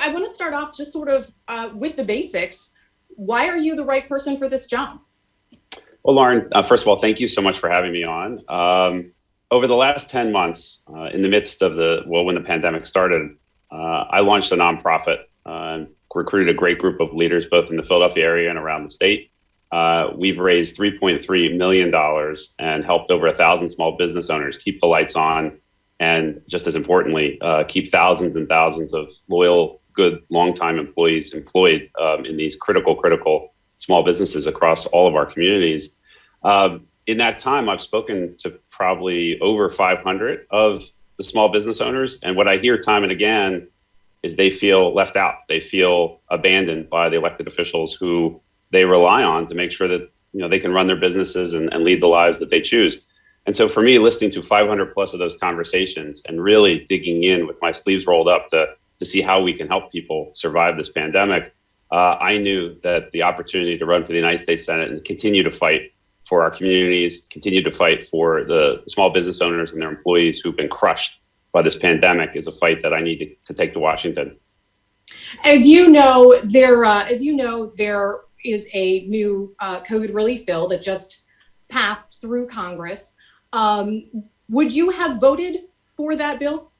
I want to start off just sort of with the basics. Why are you the right person for this job? Well, Lauren, first of all, thank you so much for having me on. Over the last 10 months, in the midst of when the pandemic started, I launched a nonprofit and recruited a great group of leaders, both in the Philadelphia area and around the state. We've raised $3.3 million and helped over 1,000 small business owners keep the lights on, and just as importantly, keep thousands and thousands of loyal, good, longtime employees employed in these critical small businesses across all of our communities. In that time, I've spoken to probably over 500 of the small business owners, and what I hear time and again is they feel left out. They feel abandoned by the elected officials who they rely on to make sure that they can run their businesses and lead the lives that they choose. And so for me, listening to 500 plus of those conversations and really digging in with my sleeves rolled up to see how we can help people survive this pandemic, I knew that the opportunity to run for the United States Senate and continue to fight for our communities, continue to fight for the small business owners and their employees who've been crushed by this pandemic is a fight that I need to take to Washington. As you know, there is a new COVID relief bill that just passed through Congress. Would you have voted for that bill?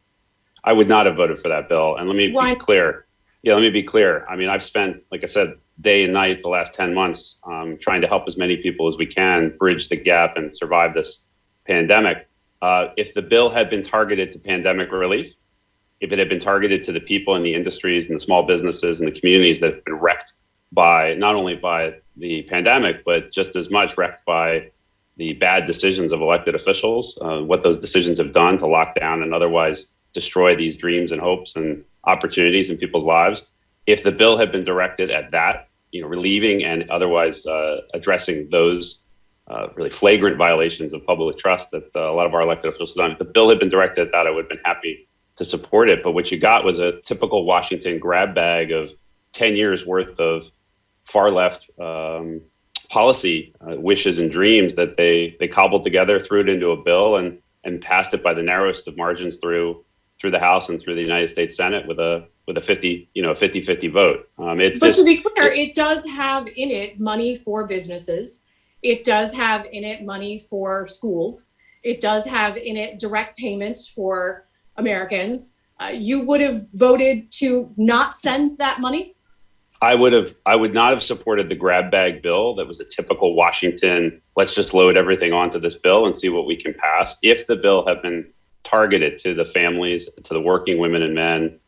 I would not have voted for that bill. And let me be clear. Yeah, let me be clear. I mean, I've spent, like I said, day and night the last 10 months trying to help as many people as we can bridge the gap and survive this pandemic. If the bill had been targeted to pandemic relief, if it had been targeted to the people in the industries and the small businesses and the communities that have been wrecked by not only by the pandemic, but just as much wrecked by the bad decisions of elected officials, what those decisions have done to lock down and otherwise destroy these dreams and hopes and opportunities in people's lives. If the bill had been directed at that, relieving and otherwise addressing those really flagrant violations of public trust that a lot of our elected officials have done, if the bill had been directed at that, I would have been happy to support it. But what you got was a typical Washington grab bag of 10 years worth of far left policy wishes and dreams that they cobbled together, threw it into a bill, and passed it by the narrowest of margins through the House and through the United States Senate with a 50-50 vote. But to be clear, it does have in it money for businesses. It does have in it money for schools. It does have in it direct payments for Americans. You would have voted to not send that money? I would not have supported the grab bag bill that was a typical Washington, let's just load everything onto this bill and see what we can pass. If the bill had been targeted to the families, to the working women and men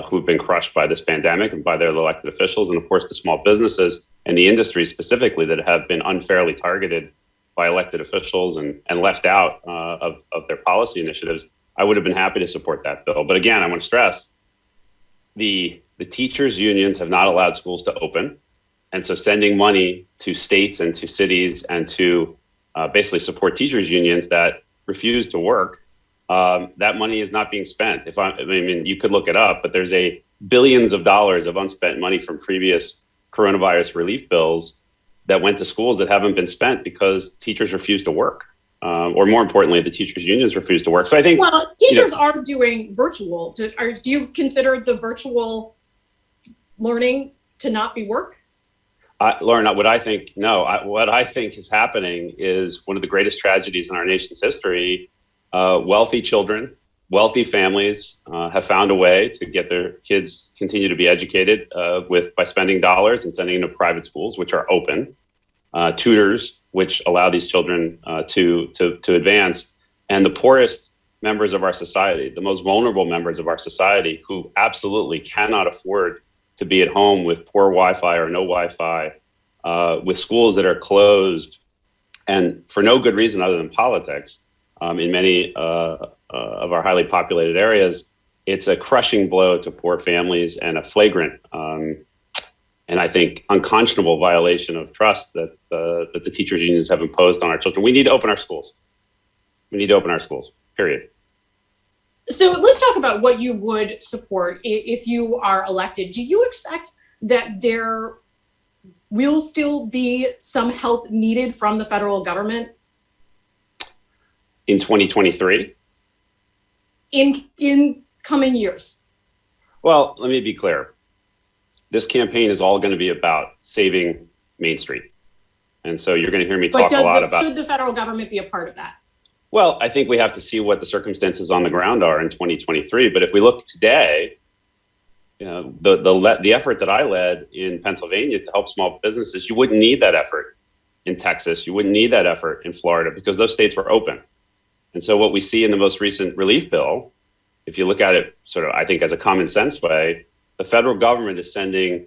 who've been crushed by this pandemic and by their elected officials, and of course the small businesses and the industry specifically that have been unfairly targeted by elected officials and left out of their policy initiatives, I would have been happy to support that bill. But again, I want to stress, the teachers' unions have not allowed schools to open. And so sending money to states and to cities and to basically support teachers' unions that refuse to work, that money is not being spent. I mean, you could look it up, but there's billions of dollars of unspent money from previous coronavirus relief bills that went to schools that haven't been spent because teachers refuse to work. Or more importantly, the teachers' unions refuse to work. So I think— Well, teachers are doing virtual. Do you consider the virtual learning to not be work? Lauren, what I think is happening is one of the greatest tragedies in our nation's history. Wealthy children, wealthy families have found a way to get their kids continue to be educated by spending dollars and sending them to private schools, which are open, tutors, which allow these children to advance, and the poorest members of our society, the most vulnerable members of our society, who absolutely cannot afford to be at home with poor Wi-Fi or no Wi-Fi, with schools that are closed, and for no good reason other than politics. In many of our highly populated areas, it's a crushing blow to poor families and a flagrant and I think unconscionable violation of trust that the teachers' unions have imposed on our children. We need to open our schools. We need to open our schools, period. So let's talk about what you would support if you are elected. Do you expect that there will still be some help needed from the federal government? In 2023? In coming years? Well, let me be clear. this campaign is all going to be about saving Main Street. And so you're going to hear me But talk a lot about. should the federal government be a part of that? Well, I think we have to see what the circumstances on the ground are in 2023. But if we look today, you know, the effort that I led in Pennsylvania to help small businesses, you wouldn't need that effort in Texas. You wouldn't need that effort in Florida because those states were open. And so what we see in the most recent relief bill, if you look at it sort of, I think, as a common sense way, the federal government is sending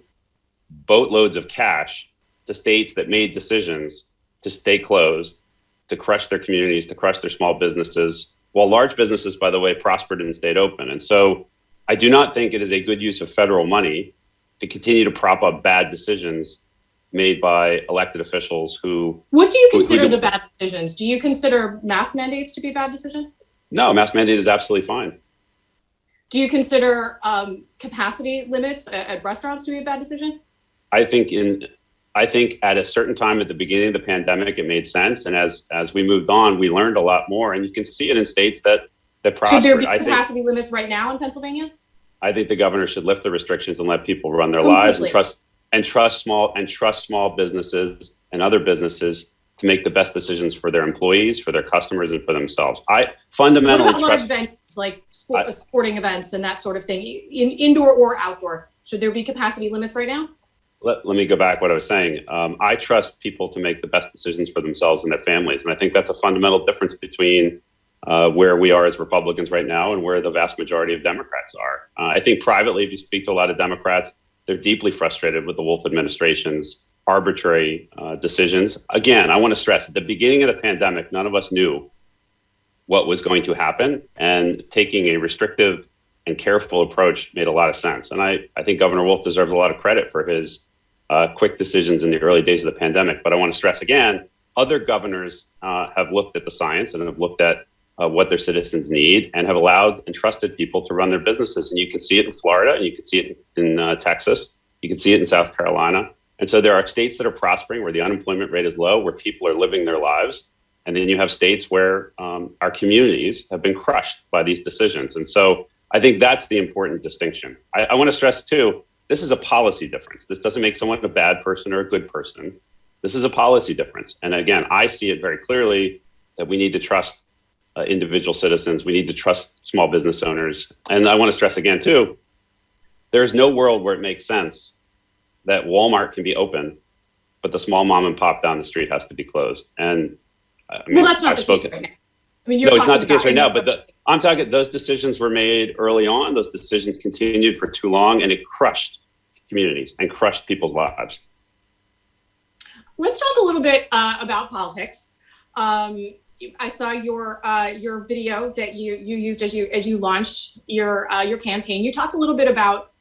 boatloads of cash to states that made decisions to stay closed, to crush their communities, to crush their small businesses, while large businesses, by the way, prospered and stayed open. And so I do not think it is a good use of federal money to continue to prop up bad decisions made by elected officials who... What do you consider the bad decisions? Do you consider mask mandates to be a bad decision? No, mask mandate is absolutely fine. Do you consider capacity limits at restaurants to be a bad decision? I think at a certain time at the beginning of the pandemic, it made sense. And as we moved on, we learned a lot more. And you can see it in states that prospered. Should there be capacity limits right now in Pennsylvania? I think the governor should lift the restrictions and let people run their lives and trust small businesses and other businesses to make the best decisions for their employees, for their customers, and for themselves. I fundamentally trust. What about large venues like sporting events and that sort of thing, indoor or outdoor? Should there be capacity limits right now? Let me go back what I was saying. I trust people to make the best decisions for themselves and their families. And I think that's a fundamental difference between where we are as Republicans right now and where the vast majority of Democrats are. I think privately, if you speak to a lot of Democrats, they're deeply frustrated with the Wolf administration's arbitrary decisions. Again, I want to stress, at the beginning of the pandemic, none of us knew what was going to happen. And taking a restrictive and careful approach made a lot of sense. And I think Governor Wolf deserves a lot of credit for his quick decisions in the early days of the pandemic. But I want to stress again, other governors have looked at the science and have looked at what their citizens need and have allowed and trusted people to run their businesses. And you can see it in Florida, and you can see it in Texas. You can see it in South Carolina. And so there are states that are prospering where the unemployment rate is low, where people are living their lives. And then you have states where our communities have been crushed by these decisions. And so I think that's the important distinction. I want to stress too, this is a policy difference. This doesn't make someone a bad person or a good person. This is a policy difference. And again, I see it very clearly that we need to trust individual citizens. We need to trust small business owners. And I want to stress again too, there is no world where it makes sense that Walmart can be open, but the small mom and pop down the street has to be closed. And I mean, well, that's not the case right now. I mean, no, it's not the case right now, but I'm talking, those decisions were made early on. Those decisions continued for too long, and it crushed communities and crushed people's lives. Let's talk a little bit about politics. I saw your video that you used as you launched your campaign. You talked a little bit about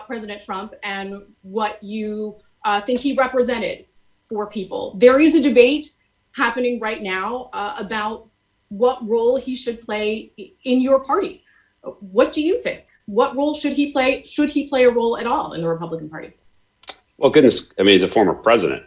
President Trump and what you think he represented for people. There is a debate happening right now about what role he should play in your party. What do you think? What role should he play? Should he play a role at all in the Republican Party? Well, goodness, I mean, he's a former president.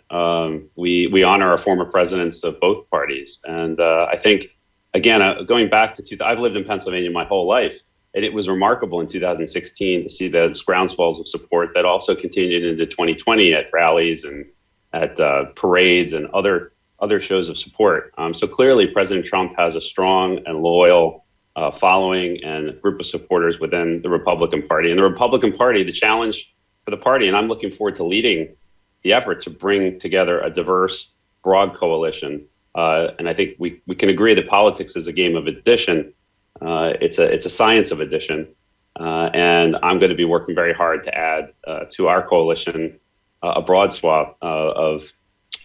We honor our former presidents of both parties. And I think, again, going back to, I've lived in Pennsylvania my whole life, and it was remarkable in 2016 to see those groundswells of support that also continued into 2020 at rallies and at parades and other shows of support. So clearly, President Trump has a strong and loyal following and group of supporters within the Republican Party. And the Republican Party, the challenge for the party, and I'm looking forward to leading the effort to bring together a diverse, broad coalition. And I think we can agree that politics is a game of addition. It's a science of addition. And I'm going to be working very hard to add to our coalition a broad swath of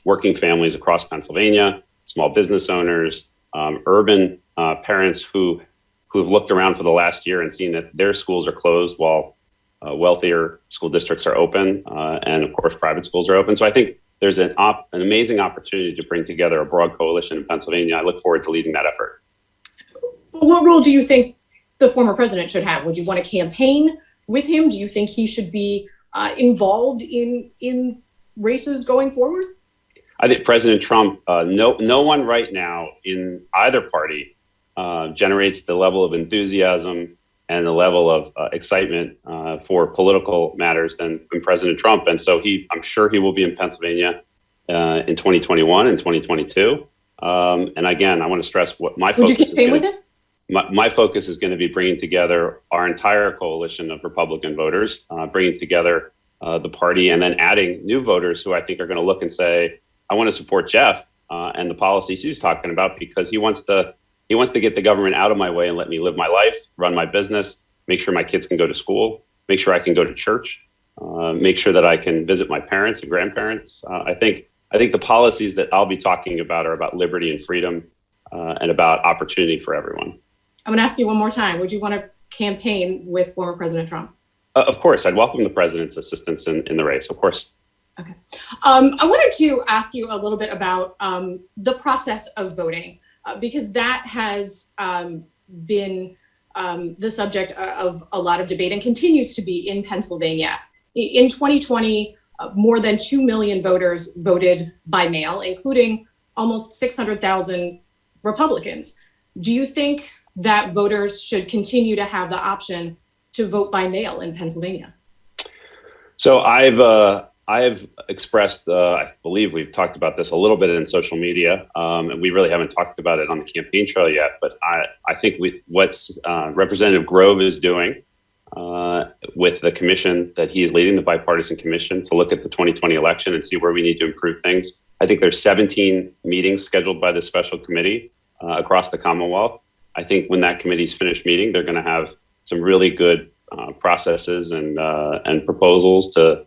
working families across Pennsylvania, small business owners, urban parents who have looked around for the last year and seen that their schools are closed while wealthier school districts are open, and of course private schools are open. So I think there's an amazing opportunity to bring together a broad coalition in Pennsylvania. I look forward to leading that effort. What role do you think the former president should have? Would you want to campaign with him? Do you think he should be involved in races going forward? I think President Trump, no one right now in either party generates the level of enthusiasm and the level of excitement for political matters than President Trump. And so I'm sure he will be in Pennsylvania in 2021 and 2022. And again, I want to stress what my focus is. Would you campaign with him? My focus is going to be bringing together our entire coalition of Republican voters, bringing together the party, and then adding new voters who I think are going to look and say, I want to support Jeff and the policies he's talking about, because he wants to get the government out of my way and let me live my life, run my business, make sure my kids can go to school, make sure I can go to church, make sure that I can visit my parents and grandparents. I think the policies that I'll be talking about are about liberty and freedom and about opportunity for everyone. I'm going to ask you one more time. Would you want to campaign with former President Trump? Of course. I'd welcome the president's assistance in the race, of course. Okay. I wanted to ask you a little bit about the process of voting, because that has been the subject of a lot of debate and continues to be in Pennsylvania. In 2020, more than 2 million voters voted by mail, including almost 600,000 Republicans. Do you think that voters should continue to have the option to vote by mail in Pennsylvania? So I've expressed, I believe we've talked about this a little bit in social media, and we really haven't talked about it on the campaign trail yet, but I think what Representative Grove is doing with the commission that he is leading, the bipartisan commission, to look at the 2020 election and see where we need to improve things. I think there's 17 meetings scheduled by the special committee across the Commonwealth. I think when that committee's finished meeting, they're going to have some really good processes and proposals to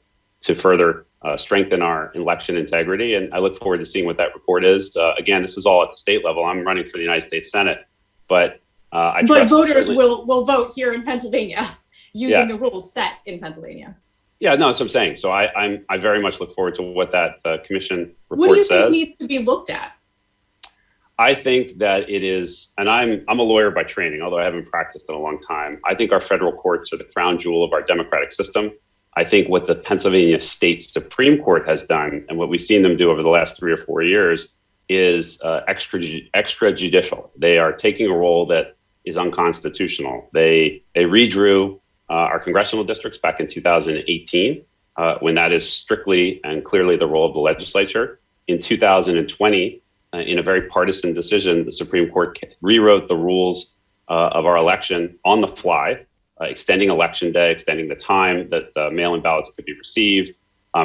further strengthen our election integrity. And I look forward to seeing what that report is. Again, this is all at the state level. I'm running for the United States Senate, but voters will vote here in Pennsylvania using the rules set in Pennsylvania. Yeah, no, that's what I'm saying. So I very much look forward to what that commission report says. What do you think needs to be looked at? I think that it is, and I'm a lawyer by training, although I haven't practiced in a long time. I think our federal courts are the crown jewel of our democratic system. I think what the Pennsylvania State Supreme Court has done, and what we've seen them do over the last 3 or 4 years, is extrajudicial. They are taking a role that is unconstitutional. They redrew our congressional districts back in 2018, when that is strictly and clearly the role of the legislature. In 2020, in a very partisan decision, the Supreme Court rewrote the rules of our election on the fly, extending election day, extending the time that mail-in ballots could be received,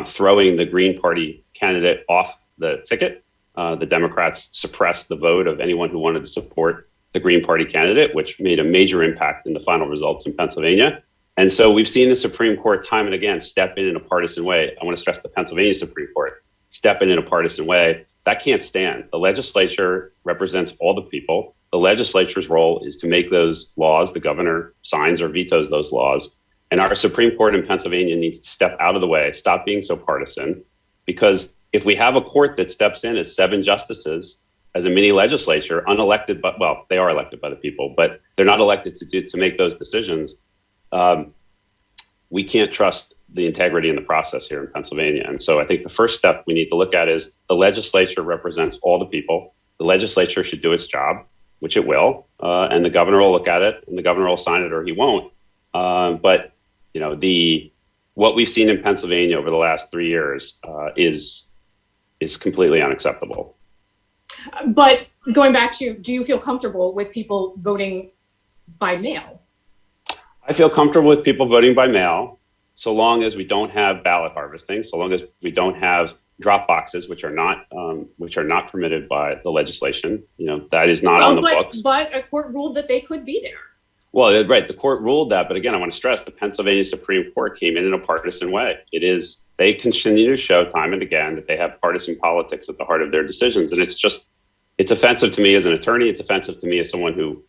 throwing the Green Party candidate off the ticket. The Democrats suppressed the vote of anyone who wanted to support the Green Party candidate, which made a major impact in the final results in Pennsylvania. And so we've seen the Supreme Court time and again step in a partisan way. I want to stress the Pennsylvania Supreme Court step in a partisan way. That can't stand. The legislature represents all the people. The legislature's role is to make those laws. The governor signs or vetoes those laws. And our Supreme Court in Pennsylvania needs to step out of the way, stop being so partisan, because if we have a court that steps in as 7 justices, as a mini legislature, unelected, but well, they are elected by the people, but they're not elected to make those decisions. We can't trust the integrity in the process here in Pennsylvania. And so I think the first step we need to look at is the legislature represents all the people. The legislature should do its job, which it will, and the governor will look at it, and the governor will sign it or he won't. But you know, what we've seen in Pennsylvania over the last 3 years is completely unacceptable. But going back to, do you feel comfortable with people voting by mail? I feel comfortable with people voting by mail, so long as we don't have ballot harvesting, so long as we don't have drop boxes, which are not permitted by the legislation. You know, that is not on the books. But a court ruled that they could be there. Well, right, the court ruled that, but again, I want to stress the Pennsylvania Supreme Court came in a partisan way. They continue to show time and again that they have partisan politics at the heart of their decisions, and it's offensive to me as an attorney. It's offensive to me as someone who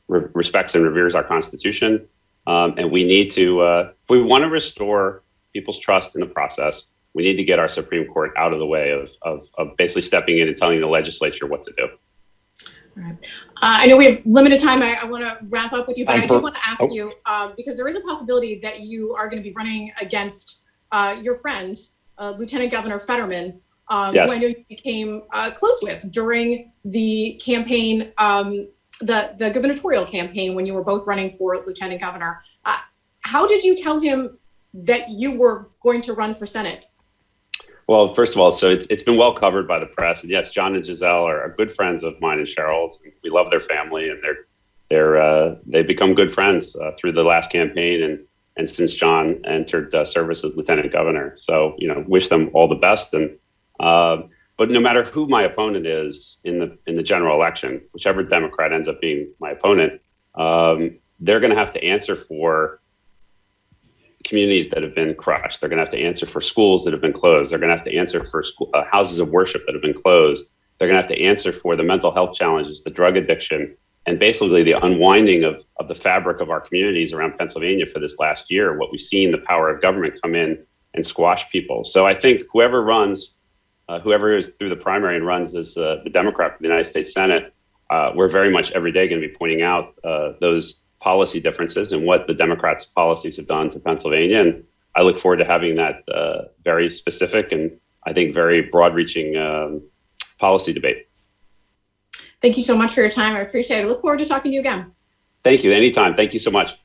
respects and reveres our Constitution. And we need to, if we want to restore people's trust in the process, we need to get our Supreme Court out of the way of basically stepping in and telling the legislature what to do. All right. I know we have limited time. I want to wrap up with you, but I do want to ask you, because there is a possibility that you are going to be running against your friend, Lieutenant Governor Fetterman, yes, who I know you became close with during the campaign the gubernatorial campaign when you were both running for lieutenant governor. How did you tell him that you were going to run for Senate? Well, first of all, so it's been well covered by the press, and yes, John and Giselle are good friends of mine and Cheryl's. We love their family, and they've become good friends through the last campaign and since John entered service as lieutenant governor. So wish them all the best. And but no matter who my opponent is in the general election, whichever Democrat ends up being my opponent, they're going to have to answer for communities that have been crushed. They're going to have to answer for schools that have been closed. They're going to have to answer for houses of worship that have been closed. They're going to have to answer for the mental health challenges, the drug addiction, and basically the unwinding of the fabric of our communities around Pennsylvania for this last year, what we've seen the power of government come in and squash people. So I think whoever is through the primary and runs as the Democrat for the United States Senate, we're very much every day going to be pointing out those policy differences and what the Democrats' policies have done to Pennsylvania. And I look forward to having that very specific and I think very broad-reaching policy debate. Thank you so much for your time. I appreciate it. I look forward to talking to you again. Thank you. Anytime. Thank you so much.